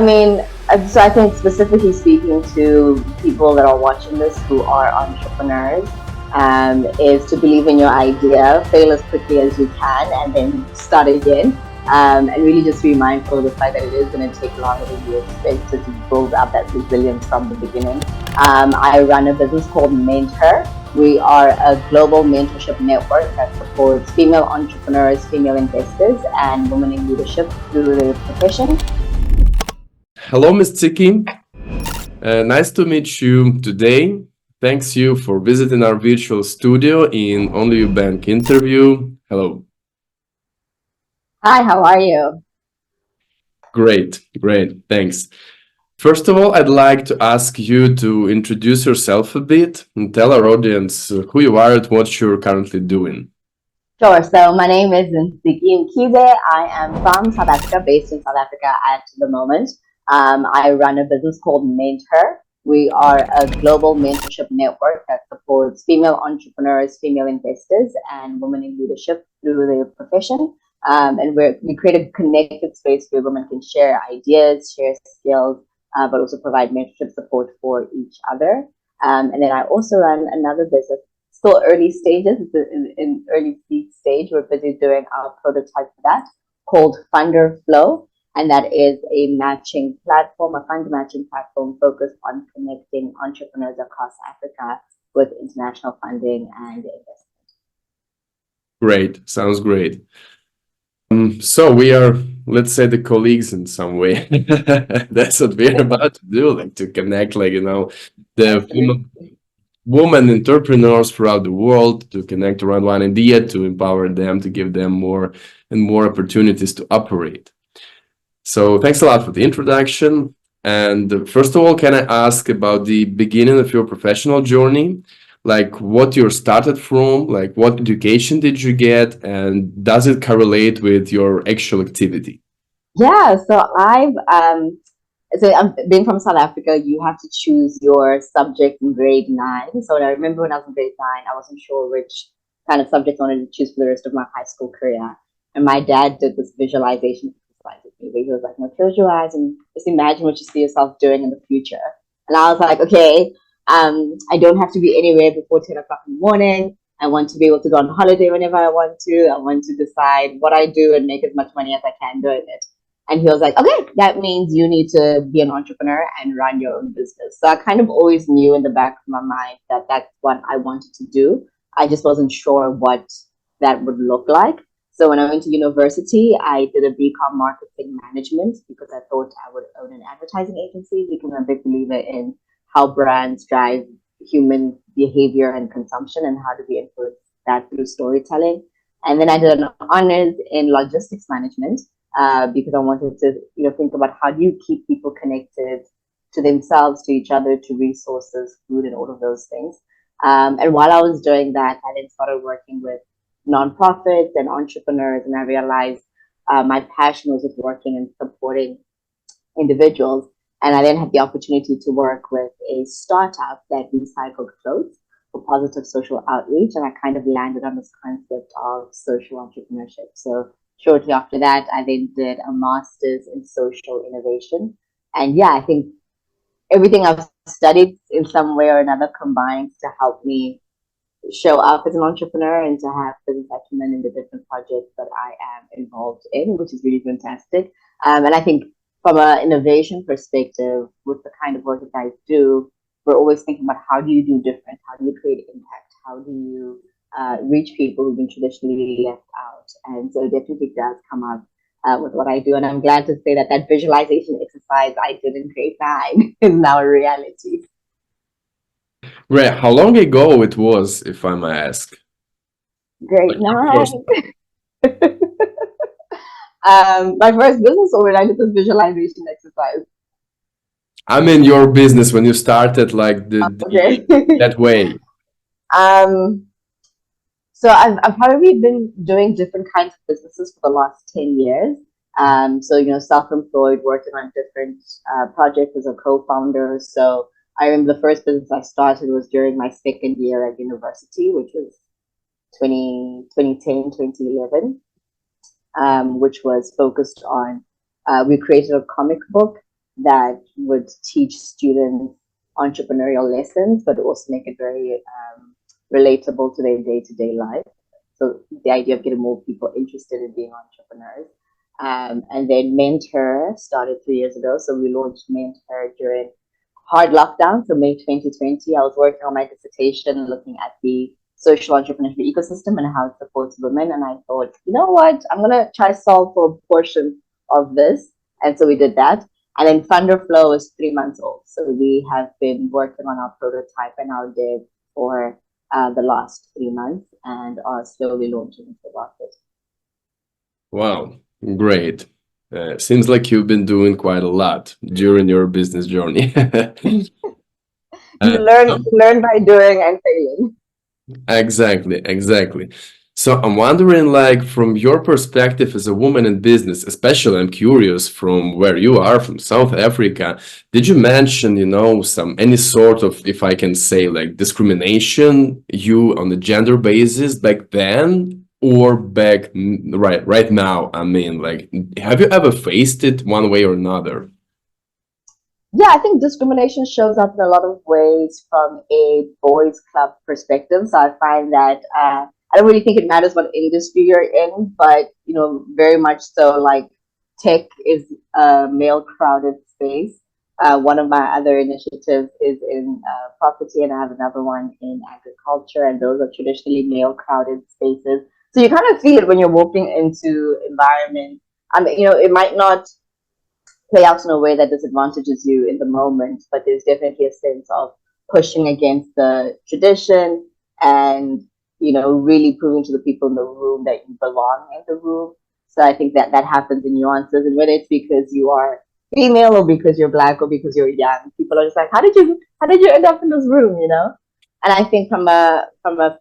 mean, so I think specifically speaking to people that are watching this who are entrepreneurs, is to believe in your idea, fail as quickly as you can, and then start again. And really just be mindful of the fact that it is going to take longer than you expect to build up that resilience from the beginning. I run a business called MentHer. We are a global mentorship network that supports female entrepreneurs, female investors, and women in leadership through their profession. Hello, Ms. Ntsiki. Nice to meet you today. Thanks you for visiting our virtual studio in Only You Bank interview. Hello. Hi, how are you? Great, thanks. First of all, I'd like to ask you to introduce yourself a bit and tell our audience who you are and what you're currently doing. Sure. So my name is Ntsiki Mkhize. I am from South Africa, based in South Africa at the moment. I run a business called MentHer. We are a global mentorship network that supports female entrepreneurs, female investors, and women in leadership through their profession. And we create a connected space where women can share ideas, share skills, but also provide mentorship support for each other. And then I also run another business, still early stages, it's in early seed stage. We're busy doing our prototype for that, called Funder Flow. And that is a matching platform, a fund matching platform focused on connecting entrepreneurs across Africa with international funding and investment. Great, sounds great. So we are, let's say, the colleagues in some way. That's what we're about to do, like to connect, the women entrepreneurs throughout the world, to connect around one idea, to empower them, to give them more and more opportunities to operate. So thanks a lot for the introduction. And first of all, can I ask about the beginning of your professional journey? Like what you started from, like what education did you get, and does it correlate with your actual activity? Yeah, so being from South Africa, you have to choose your subject in grade 9. So I remember when I was in grade 9, I wasn't sure which kind of subject I wanted to choose for the rest of my high school career. And my dad did this visualization exercise with me where he was like, "No, close your eyes and just imagine what you see yourself doing in the future." And I was like, okay, I don't have to be anywhere before 10 o'clock in the morning. I want to be able to go on holiday whenever I want to. I want to decide what I do and make as much money as I can doing it. And he was like, okay, that means you need to be an entrepreneur and run your own business. So I kind of always knew in the back of my mind that that's what I wanted to do. I just wasn't sure what that would look like. So when I went to university, I did a BCom marketing management because I thought I would own an advertising agency, because I'm a big believer in how brands drive human behavior and consumption and how do we influence that through storytelling. And then I did an honors in logistics management because I wanted to think about how do you keep people connected to themselves, to each other, to resources, food, and all of those things. And while I was doing that, I then started working with nonprofits and entrepreneurs, and I realized my passion was with working and supporting individuals. And I then had the opportunity to work with a startup that recycled clothes for positive social outreach, and I kind of landed on this concept of social entrepreneurship. So shortly after that, I then did a master's in social innovation. And yeah, I think everything I've studied in some way or another combines to help me show up as an entrepreneur and to have business acumen in the different projects that I am involved in, which is really fantastic. And I think from an innovation perspective, with the kind of work that I do, we're always thinking about how do you do different? How do you create impact? How do you reach people who've been traditionally left out? And so it definitely does come up with what I do. And I'm glad to say that that visualization exercise I did in grade 9 is now a reality. Right. How long ago it was, if I may ask? Grade 9. My first business owner, I did this visualization exercise. I mean, your business when you started, like that way. So I've probably been doing different kinds of businesses for the last 10 years. So self-employed, working on different projects as a co-founder. So I remember the first business I started was during my second year at university, which was 2010, 2011, which was focused on, we created a comic book that would teach students entrepreneurial lessons, but also make it very relatable to their day-to-day life. So the idea of getting more people interested in being entrepreneurs. And then MentHer started 3 years ago. So we launched MentHer during hard lockdown. So May 2020, I was working on my dissertation looking at the social entrepreneurship ecosystem and how it supports women. And I thought, you know what, I'm going to try to solve for a portion of this. And so we did that. And then Thunderflow is 3 months old. So we have been working on our prototype and our dev for the last 3 months and are slowly launching into the market. Wow, great. Seems like you've been doing quite a lot during your business journey. You Uh, learn by doing and failing. Exactly, exactly. So I'm wondering, like, from your perspective as a woman in business, especially I'm curious from where you are, from South Africa, did you mention, some any sort of, if I can say, like discrimination you on the gender basis back then or right now? I mean, like, have you ever faced it one way or another? Yeah, I think discrimination shows up in a lot of ways from a boys' club perspective. So I find that I don't really think it matters what industry you're in, but very much so. Like tech is a male-crowded space. One of my other initiatives is in property, and I have another one in agriculture, and those are traditionally male-crowded spaces. So you kind of feel it when you're walking into environments. I mean, it might not play out in a way that disadvantages you in the moment, but there's definitely a sense of pushing against the tradition and really proving to the people in the room that you belong in the room. So I think that happens in nuances, and whether it's because you are female or because you're black or because you're young, people are just like, how did you end up in this room, And I think from a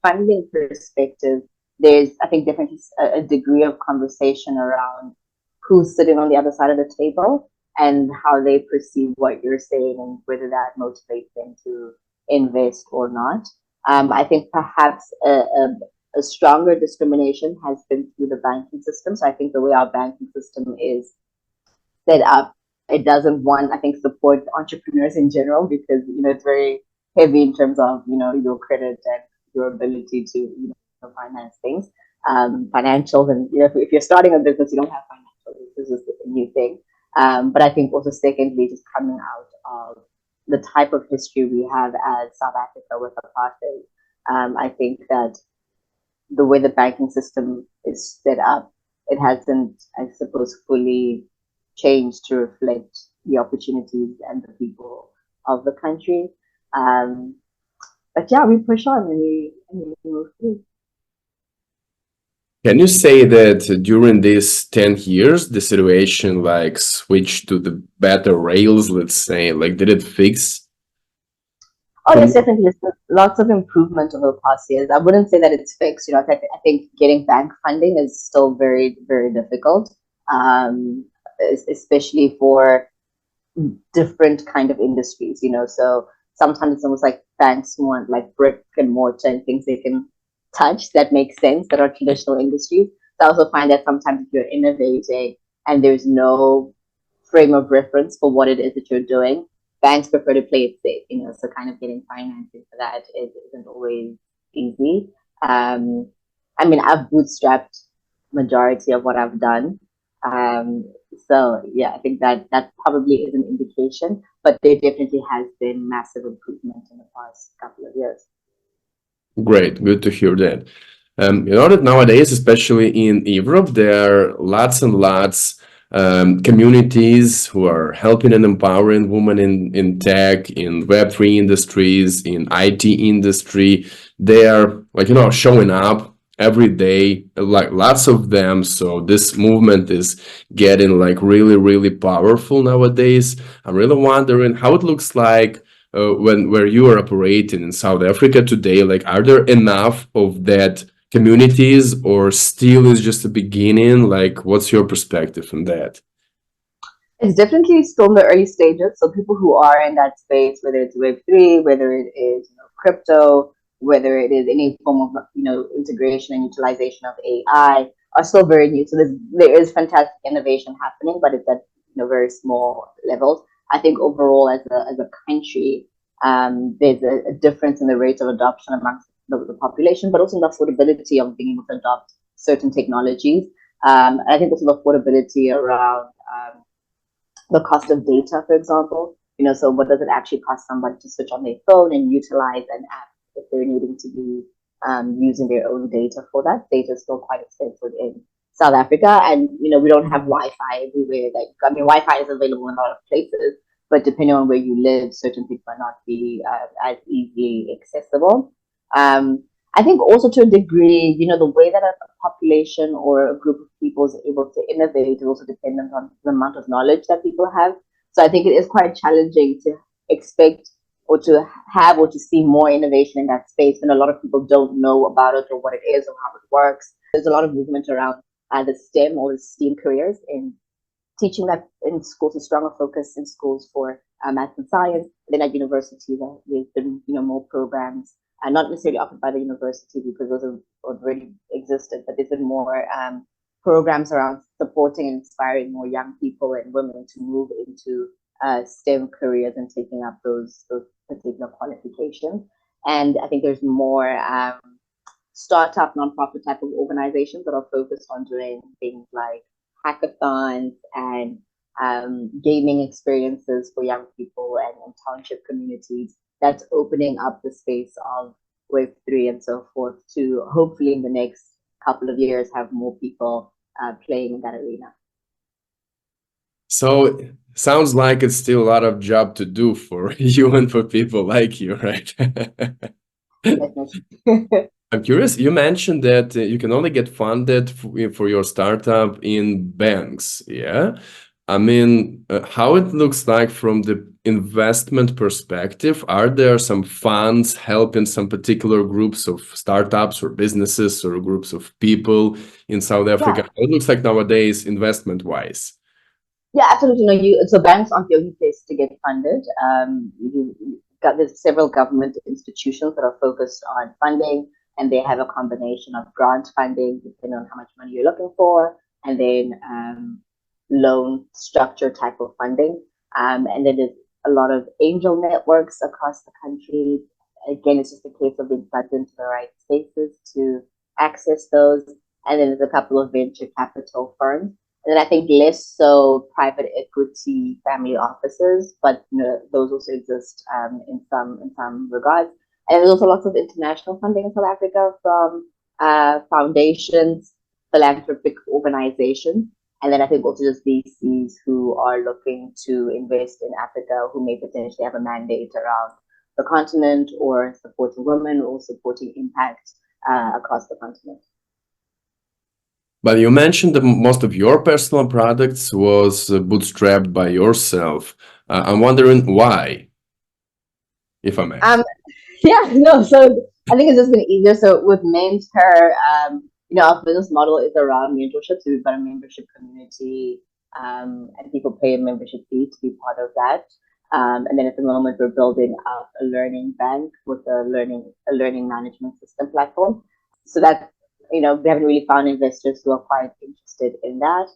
funding perspective, there's I think definitely a degree of conversation around who's sitting on the other side of the table and how they perceive what you're saying and whether that motivates them to invest or not. I think perhaps a stronger discrimination has been through the banking system. So I think the way our banking system is set up, it doesn't want, I think, support entrepreneurs in general because it's very heavy in terms of your credit and your ability to finance things, financials, and if you're starting a business, you don't have financials. This is a new thing. But I think also secondly, just coming out of the type of history we have as South Africa with apartheid, I think that the way the banking system is set up, it hasn't, I suppose, fully changed to reflect the opportunities and the people of the country. Um, but yeah, we push on and we move through. Can you say that during these 10 years, the situation like switched to the better rails, let's say, like did it fix Oh, from yes, definitely. There's lots of improvement over the past years. I wouldn't say that it's fixed. I think getting bank funding is still very, very difficult, especially for different kind of industries. So sometimes it's almost like banks want like brick and mortar and things they can touch that make sense that are traditional industries. So I also find that sometimes if you're innovating and there's no frame of reference for what it is that you're doing, banks prefer to play it safe, so kind of getting financing for that isn't always easy. Um, I mean, I've bootstrapped majority of what I've done. Um, so yeah, I think that probably is an indication, but there definitely has been massive improvement in the past couple of years. great? Good to hear that. You know that nowadays, especially in Europe, there are lots and lots communities who are helping and empowering women in tech, in Web3 industries, in IT industry. They are like, showing up every day, like lots of them. So this movement is getting like really, really powerful nowadays. I'm really wondering how it looks like when where you are operating in South Africa today. Like, are there enough of that communities, or still is just the beginning? Like, what's your perspective on that? It's definitely still in the early stages. So people who are in that space, whether it's Web3, whether it is crypto, whether it is any form of integration and utilization of AI, are still very new. So there is fantastic innovation happening, but it's at very small levels. I think overall as a country, there's a difference in the rate of adoption amongst the population, but also in the affordability of being able to adopt certain technologies. I think also the affordability around the cost of data, for example. So what does it actually cost somebody to switch on their phone and utilize an app if they're needing to be using their own data for that? Data is still quite expensive in South Africa, and we don't have Wi-Fi everywhere. Wi-Fi is available in a lot of places, but depending on where you live, certain things might not be as easily accessible. I think also to a degree, the way that a population or a group of people is able to innovate is also dependent on the amount of knowledge that people have. So I think it is quite challenging to expect or to have or to see more innovation in that space when a lot of people don't know about it or what it is or how it works. There's a lot of movement around the STEM or the STEAM careers in teaching that in schools, a stronger focus in schools for math and science. And then at university, there's been more programs, not necessarily offered by the university because those have already existed, but there's been more programs around supporting and inspiring more young people and women to move into STEM careers and taking up those particular qualifications. And I think there's more startup, nonprofit type of organizations that are focused on doing things like hackathons and gaming experiences for young people and township communities. That's opening up the space of Web3 and so forth to hopefully in the next couple of years have more people playing in that arena. So sounds like it's still a lot of job to do for you and for people like you, right? I'm curious, you mentioned that you can only get funded for your startup in banks, yeah? I mean, how it looks like from the investment perspective, are there some funds helping some particular groups of startups or businesses or groups of people in South Africa? How it looks like nowadays, investment-wise? Yeah, absolutely. So banks aren't the only place to get funded. There's several government institutions that are focused on funding, and they have a combination of grant funding, depending on how much money you're looking for, and then loan structure type of funding. And then there's a lot of angel networks across the country. Again, it's just a case of being plugged into the right spaces to access those. And then there's a couple of venture capital firms. And then I think less so private equity family offices, but those also exist in some regards. And there's also lots of international funding in South Africa from foundations, philanthropic organizations, and then I think also just VCs who are looking to invest in Africa, who may potentially have a mandate around the continent or supporting women or supporting impact across the continent. But you mentioned that most of your personal products was bootstrapped by yourself. I'm wondering why, if I may. So I think it's just been easier. So with MentHer, our business model is around mentorship. So we've got a membership community, and people pay a membership fee to be part of that. And then at the moment, we're building up a learning bank with a learning management system platform. So that we haven't really found investors who are quite interested in that.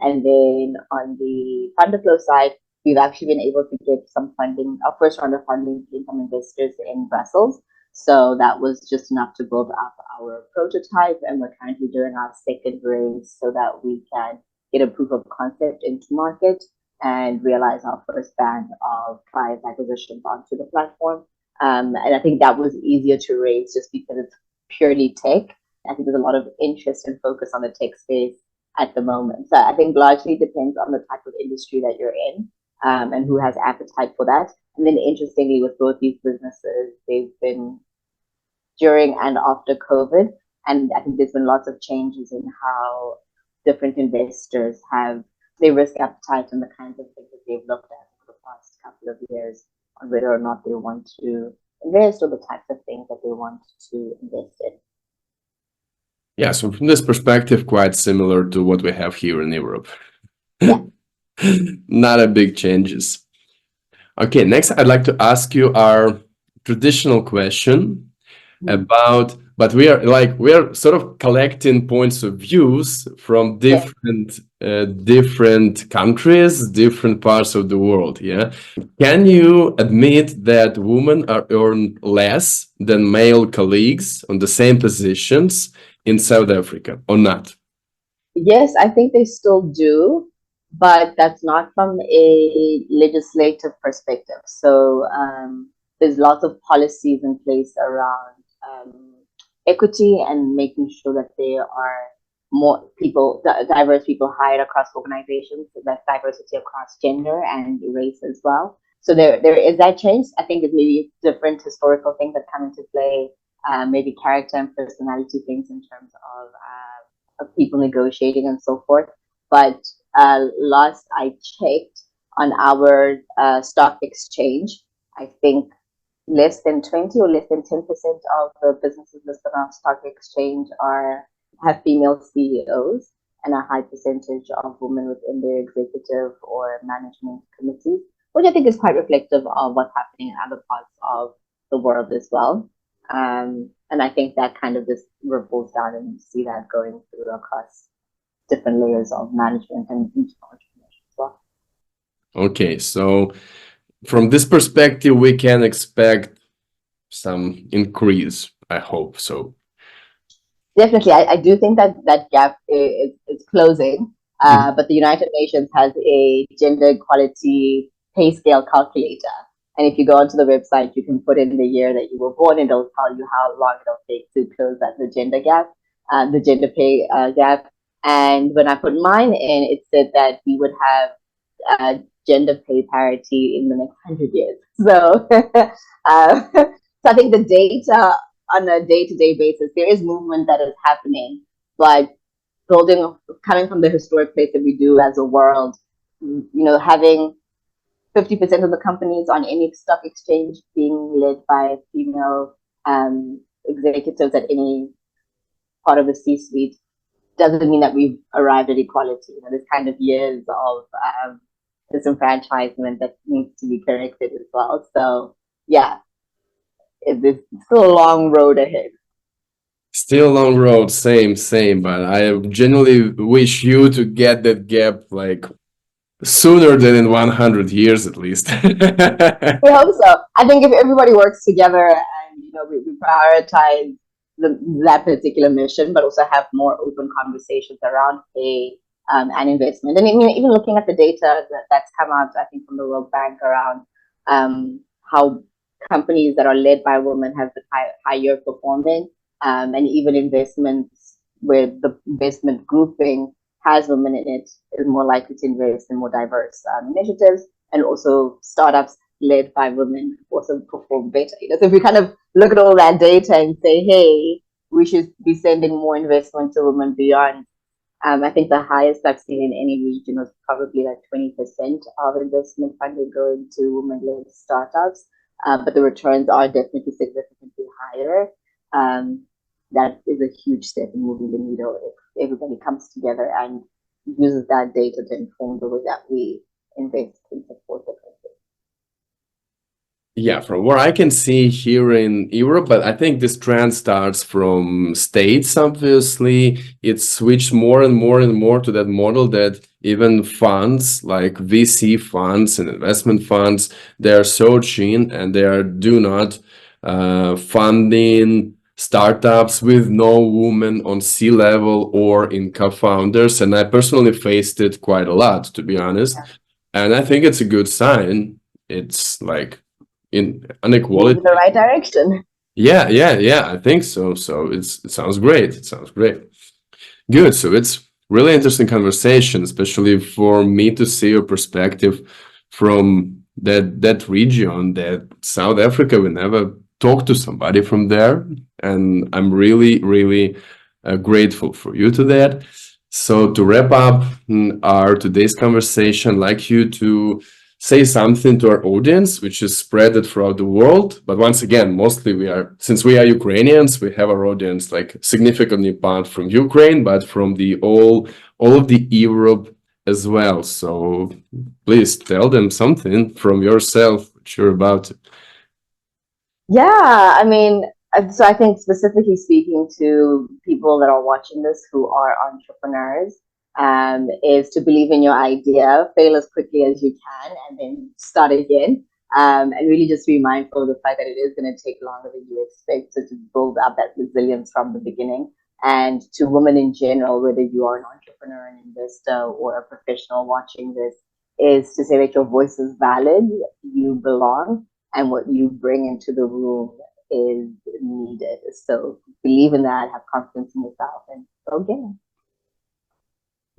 And then on the Fundaflow side, we've actually been able to get some funding. Our first round of funding came from investors in Brussels. So that was just enough to build up our prototype. And we're currently doing our second raise so that we can get a proof of concept into market and realize our first band of client acquisitions onto the platform. And I think that was easier to raise just because it's purely tech. I think there's a lot of interest and focus on the tech space at the moment. So I think largely depends on the type of industry that you're in and who has appetite for that. And then interestingly, with both these businesses, they've been during and after COVID. And I think there's been lots of changes in how different investors have their risk appetite and the kinds of things that they've looked at for the past couple of years on whether or not they want to invest or the types of things that they want to invest in. Yeah, so from this perspective, quite similar to what we have here in Europe. Yeah. Not a big changes. Okay, next I'd like to ask you our traditional question about but we are sort of collecting points of views from Yes. different countries, different parts of the world. Yeah. Can you admit that women are earn less than male colleagues on the same positions in South Africa or not? Yes, I think they still do, but that's not from a legislative perspective. So there's lots of policies in place around equity and making sure that there are more people, diverse people hired across organizations, so that's diversity across gender and race as well. So there is that change. I think it's maybe different historical things that come into play, maybe character and personality things in terms of people negotiating and so forth. But last I checked on our stock exchange, I think less than 20 or less than 10% of the businesses listed on stock exchange have female CEOs and a high percentage of women within their executive or management committees, which I think is quite reflective of what's happening in other parts of the world as well. And I think that kind of just ripples down, and you see that going through across different layers of management and entrepreneurship as well. Okay, so from this perspective, we can expect some increase. I hope so. Definitely, I do think that that gap is closing. But the United Nations has a gender equality pay scale calculator. And if you go onto the website, you can put in the year that you were born, and it'll tell you how long it'll take to close the gender gap, the gender pay gap. And when I put mine in, it said that we would have gender pay parity in the next 100 years. So, so I think the data on a day-to-day basis, there is movement that is happening, but coming from the historic place that we do as a world, having 50% of the companies on any stock exchange being led by female executives at any part of the C-suite doesn't mean that we've arrived at equality. There's kind of years of disenfranchisement that needs to be corrected as well. So yeah, there's still a long road ahead. Still a long road, same. But I genuinely wish you to get that gap like sooner than in 100 years at least. We hope so. I think if everybody works together and we prioritize that particular mission, but also have more open conversations around pay and investment. And even looking at the data that's come out, I think from the World Bank around how companies that are led by women have higher performing, and even investments where the investment grouping has women in it is more likely to invest in more diverse initiatives, and also startups led by women also perform better. So if we kind of look at all that data and say, hey, we should be sending more investment to women beyond. I think the highest I've seen in any region was probably like 20% of investment funding going to women-led startups, but the returns are definitely significantly higher. That is a huge step in moving the needle if everybody comes together and uses that data to inform the way that we invest and support the country. Yeah, from what I can see here in Europe, but I think this trend starts from states, obviously. It's switched more and more to that model that even funds like VC funds and investment funds, they are searching and they do not funding startups with no woman on C-level or in co-founders. And I personally faced it quite a lot, to be honest. Yeah. And I think it's a good sign. It's like in inequality. In the right direction. Yeah. I think so. So it sounds great. It sounds great. Good. So it's really interesting conversation, especially for me to see your perspective from that region, that South Africa. We never talked to somebody from there, and I'm really grateful for you to that. So to wrap up our today's conversation, I'd like you to say something to our audience, which is spread throughout the world. But once again, mostly since we are Ukrainians, we have our audience like significantly apart from Ukraine, but from the all of the Europe as well. So please tell them something from yourself, what you're about to. Yeah, I mean, So I think specifically speaking to people that are watching this who are entrepreneurs, is to believe in your idea, fail as quickly as you can, and then start again. And really just be mindful of the fact that it is going to take longer than you expect to build up that resilience from the beginning. And to women in general, whether you are an entrepreneur, an investor, or a professional watching this, is to say that your voice is valid, you belong, and what you bring into the room is needed. So believe in that, have confidence in yourself, and go get it.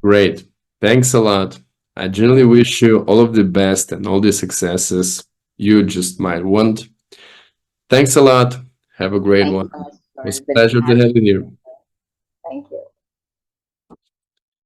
Great. Thanks a lot. I generally wish you all of the best and all the successes you just might want. Thanks a lot. Have a great Thank you one. so much, It was Lauren. a It's been pleasure to fantastic. having you.